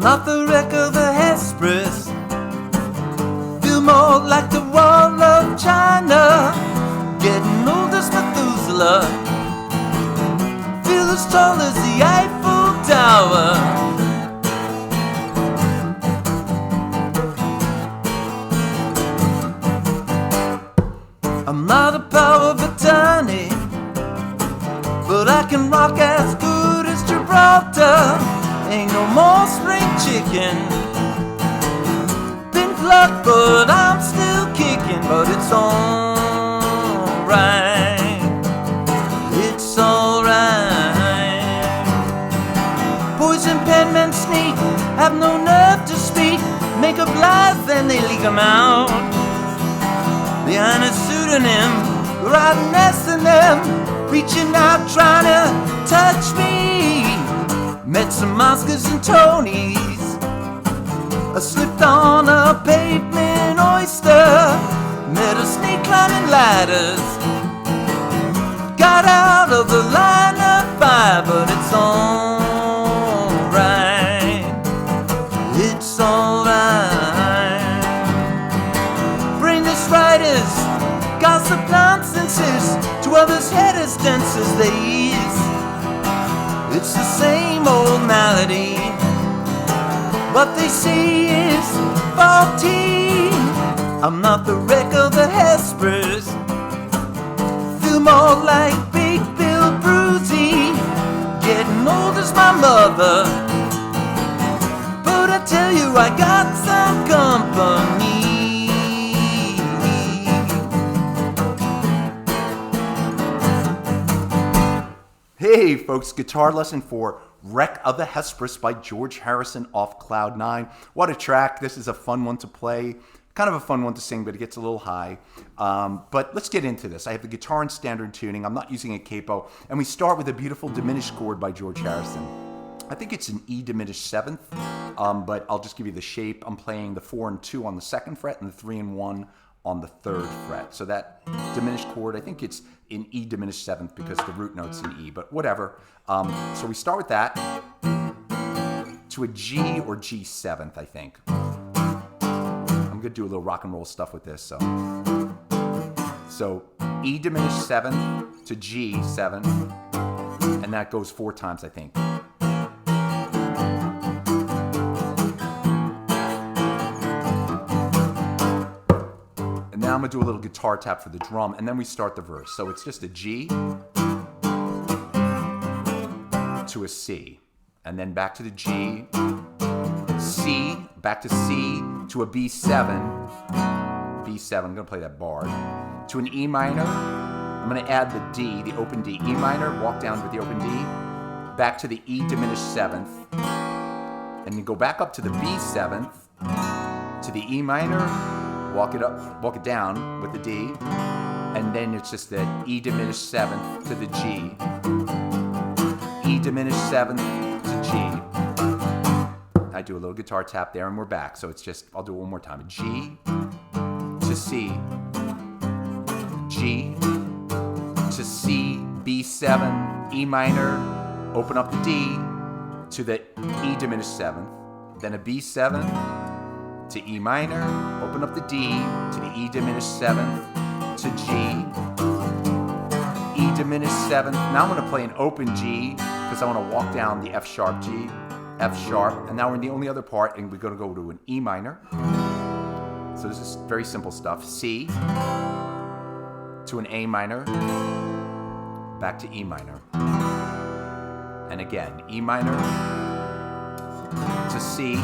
not the wreck of the Hesperus. Feel more like the wall of China, getting old as Methuselah. Feel as tall as the Eiffel Tower. I'm not a power of attorney, but I can rock as good as Gibraltar. Ain't no more spring chicken. Been plucked, but I'm still kicking. But it's alright. It's alright. Poison penmen sneak, have no nerve to speak. Make up lies, then they leak them out. Behind a pseudonym, writing S in them, reaching out, trying to touch me. Met some Oscars and Tonys. I slipped on a pavement oyster. Met a snake climbing ladders. Got out of the line of fire, but it's alright. It's alright. Brainless writers gossip nonsenses to others' head as dense as these. It's the same old malady. What they say is faulty. I'm not the wreck of the Hesperus. Feel more like Big Bill Brucey, getting old as my mother. But I tell you, I got some company. Hey folks, guitar lesson for Wreck of the Hesperus by George Harrison off Cloud 9. What a track. This is a fun one to play. Kind of a fun one to sing, but it gets a little high. But let's get into this. I have the guitar in standard tuning. I'm not using a capo. And we start with a beautiful diminished chord by George Harrison. I think it's an E diminished 7th, but I'll just give you the shape. I'm playing the 4 and 2 on the 2nd fret and the 3 and 1 on the 3rd fret. So that diminished chord, I think it's in E diminished 7th because the root note's in E, but whatever. So we start with that to a G or G 7th, I think. I'm gonna do a little rock and roll stuff with this. So E diminished 7th to G 7, and that goes 4 times, I think. Now I'm going to do a little guitar tap for the drum, and then we start the verse. So it's just a G to a C, and then back to the G, C, back to C, to a B7, B7, I'm going to play that bar, to an E minor, I'm going to add the D, the open D, E minor, walk down with the open D, back to the E diminished 7th, and then go back up to the B7th, to the E minor, walk it down with the D, and then it's just the E diminished 7th to the G, E diminished 7th to G. I do a little guitar tap there and we're back. So it's just, I'll do it one more time. G to C, G to C, B7, E minor, open up the D to the E diminished 7th, then a B7, to E minor, open up the D, to the E diminished 7th, to G, E diminished 7th. Now I'm going to play an open G, because I want to walk down the F sharp G, F sharp, and now we're in the only other part, and we're going to go to an E minor. So this is very simple stuff. C, to an A minor, back to E minor. And again, E minor, to C,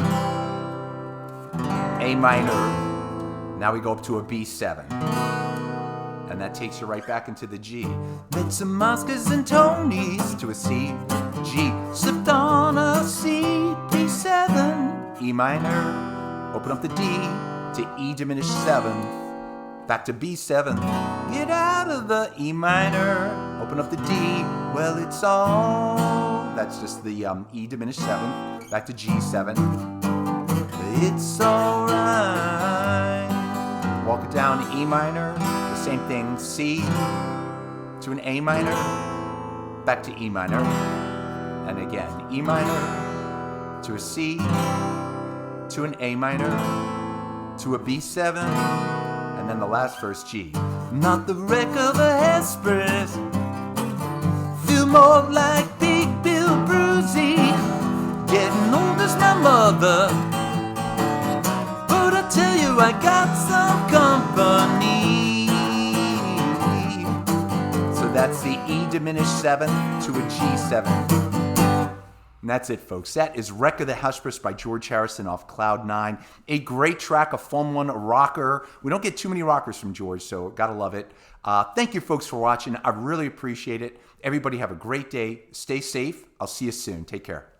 A minor, now we go up to a B7, and that takes you right back into the G. Met some Oscars and Tonys to a C, G, slipped on a C, B7, E minor, open up the D to E diminished 7th, back to B7, get out of the E minor, open up the D, well it's all, that's just the E diminished 7th, back to G7, it's alright. Walk it down to E minor, the same thing, C to an A minor, back to E minor, and again, E minor, to a C, to an A minor, to a B7, and then the last verse G. Not the wreck of a Hesperus, feel more like Big Bill Brucey, getting old as my mother, but I tell you I got some company. So that's the E diminished 7 to a G7. And that's it, folks. That is Wreck of the Hesperus by George Harrison off Cloud 9. A great track, a fun one, a rocker. We don't get too many rockers from George, so gotta love it. Thank you, folks, for watching. I really appreciate it. Everybody have a great day. Stay safe. I'll see you soon. Take care.